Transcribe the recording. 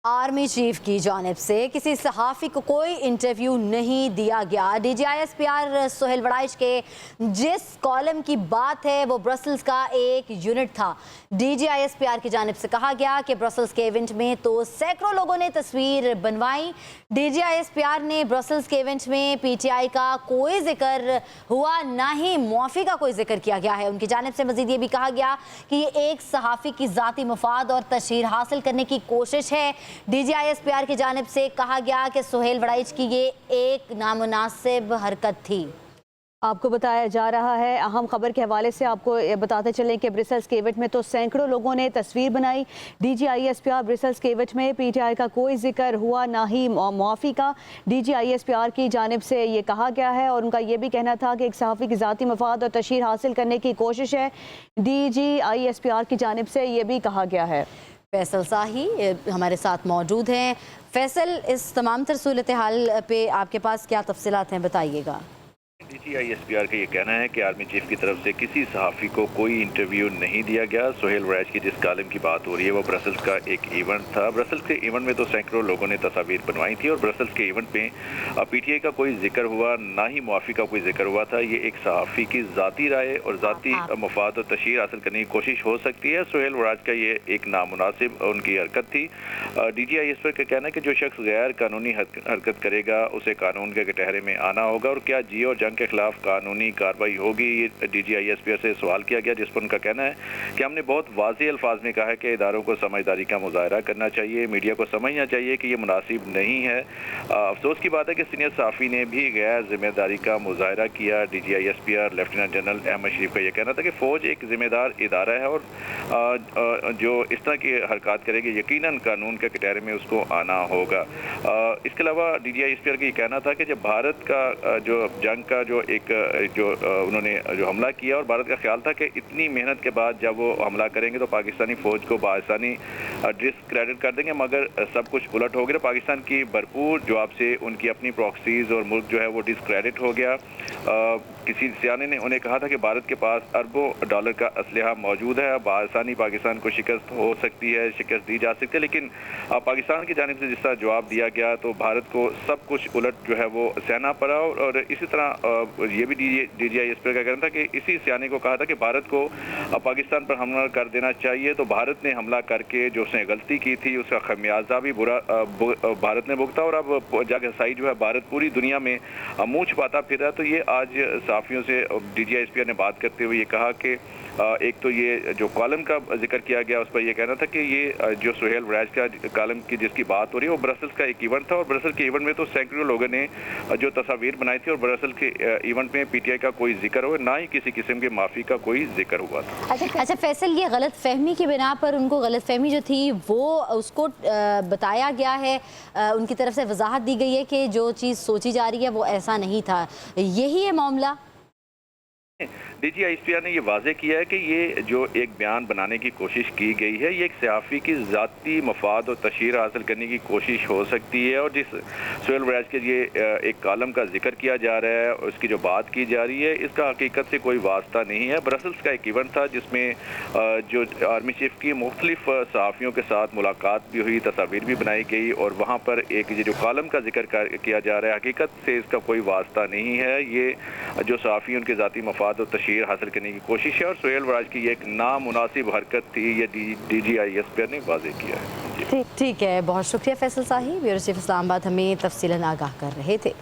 Army chief की जानिब से किसी सहाफ़ी को कोई इंटरव्यू नहीं दिया गया। DGISPR सोहेल वड़ाइच के जिस कॉलम की बात है वो ब्रसल्स का एक यूनिट था। DGISPR की जानिब से कहा गया कि ब्रसल्स के इवेंट में तो सैकड़ों लोगों ने तस्वीर बनवाई। DGISPR ने ब्रसल्स के इवेंट में PTI का कोई जिक्र हुआ, ना ही मुआफ़ी का कोई जिक्र किया गया है। उनकी जानिब से मजीद ये भी कहा गया कि ये एक सहाफ़ी की ज़ाती मफाद और तशहीर हासिल करने की कोशिश है। DGISPR की जानिब से कहा गया कि सोहेल वड़ाइच की ये एक नामुनासिब हरकत थी। आपको बताया जा रहा है, अहम खबर के हवाले से आपको बताते चलें कि ब्रसल्स के इवेंट में तो सैकड़ों लोगों ने तस्वीर बनाई। DGISPR ब्रसल्स के इवेंट में PTI का कोई जिक्र हुआ, ना ही मुआफ़ी का। DGISPR की जानिब से ये कहा गया है और उनका ये भी कहना था कि एक सहाफ़ी की ज़ाती मफाद और तशहीर हासिल करने की कोशिश है। DGISPR की जानिब से ये भी कहा गया है। फैसल शाही हमारे साथ मौजूद हैं। फैसल, इस तमाम तर सूरत हाल पे आपके पास क्या तफसीलात हैं, बताइएगा। DGISPR का ये कहना है कि आर्मी चीफ की तरफ से किसी सहाफ़ी को कोई इंटरव्यू नहीं दिया गया। सोहेल वड़ाइच की जिस कॉलम की बात हो रही है वो ब्रसल्स का एक इवेंट था। ब्रसल्स के इवेंट में तो सैकड़ों लोगों ने तस्वीर बनवाई थी और ब्रसल्स के इवेंट में PTI का कोई जिक्र हुआ, ना ही मुआफ़ी का कोई जिक्र हुआ था। ये एक सहाफ़ी की ज़ाती राय और ज़ाती मफाद और तशहीर हासिल करने की कोशिश हो सकती है। सोहेल वड़ाइच का ये एक नामुनासिब उनकी हरकत थी। DGISPR का कहना है कि जो शख्स गैर कानूनी हरकत करेगा उसे कानून के कटहरे में आना होगा और क्या जियो और जंग के खिलाफ कानूनी कार्रवाई होगी। ये DGISPR से सवाल किया गया, जिस पर उनका कहना है कि हमने बहुत वाज़ेह अल्फाज में कहा है कि इदारों को समझदारी का मुजाहरा करना चाहिए, मीडिया को समझना चाहिए कि ये मुनासिब नहीं है। अफसोस की बात है कि सीनियर सहाफ़ी ने भी गैर जिम्मेदारी का मुजाहरा किया। DGISPR लेफ्टिनेंट जनरल अहमद शरीफ का यह कहना था कि फ़ौज एक जिम्मेदार इदारा है और जो इस तरह की हरकत करेगी यकीनन कानून के कटहरे में उसको आना होगा। इसके अलावा DGISPR का ये कहना था कि जब भारत का जो जंग का उन्होंने जो हमला किया और भारत का ख्याल था कि इतनी मेहनत के बाद जब वो हमला करेंगे तो पाकिस्तानी फ़ौज को बासानी डिस्क्रेडिट कर देंगे, मगर सब कुछ उलट हो गया। पाकिस्तान की भरपूर जवाब से उनकी अपनी प्रॉक्सीज और मुल्क जो है वो डिस्क्रेडिट हो गया। किसी सियाने ने उन्हें कहा था कि भारत के पास अरबों डॉलर का असलहा मौजूद है, बासानी पाकिस्तान को शिकस्त हो सकती है, शिकस्त दी जा सकती है। लेकिन पाकिस्तान की जानिब से जिस तरह जवाब दिया गया तो भारत को सब कुछ उलट जो है वो सहना पड़ा। और इसी तरह ये भी DGISPR का कहना था कि इसी सियाने को कहा था कि भारत को पाकिस्तान पर हमला कर देना चाहिए, तो भारत ने हमला करके जो उसने गलती की थी उसका खमियाजा भी भारत ने भुगता और अब जाकर सही जो है भारत पूरी दुनिया में मुँह छुपाता फिर रहा है। तो ये आज सहाफ़ियों से DGISPR ने बात करते हुए ये कहा कि एक तो ये जो कॉलम का जिक्र किया गया उस पर यह कहना था कि ये जो सोहेल वड़ाइच का कॉलम की जिसकी बात हो रही है वो ब्रसल्स का एक इवेंट था और ब्रसल्स के इवेंट में तो सैकड़ों लोगों ने जो तस्वीर बनाई थी और ब्रसल्स के इवेंट में PTI का कोई जिक्र हुआ, ना ही किसी किस्म की माफ़ी का कोई जिक्र हुआ था। अच्छा फैसल, ये गलत फहमी की बिना पर उनको गलत फहमी जो थी वो उसको बताया गया है, उनकी तरफ से वजाहत दी गई है कि जो चीज़ सोची जा रही है वो ऐसा नहीं था, यही है मामला। DGISPR ने ये वाज़ेह किया है कि ये जो एक बयान बनाने की कोशिश की गई है ये एक सहाफ़ी की ज़ाती मफाद और तशहीर हासिल करने की कोशिश हो सकती है। और जिस सोहेल वड़ाइच के ये एक कॉलम का जिक्र किया जा रहा है और उसकी जो बात की जा रही है इसका हकीकत से कोई वास्ता नहीं है। ब्रसल्स का एक इवेंट था जिसमें जो आर्मी चीफ की मुख्तलिफ सहाफ़ियों के साथ मुलाकात भी हुई, तस्वीर भी बनाई गई और वहाँ पर एक ये जो कॉलम का जिक्र किया जा रहा है हकीकत से इसका कोई वास्ता नहीं है। ये जो सहाफ़ी उनके ज़ाती मफाद और तशहीर हासिल करने की कोशिश है और सोहेल वड़ाइच की ये एक नामुनासिब हरकत थी, ये DGISPR ने वाज़ेह किया है। ठीक है, बहुत शुक्रिया फैसल साहिब, ब्यूरो चीफ इस्लामाबाद हमें तफसीलन आगाह कर रहे थे।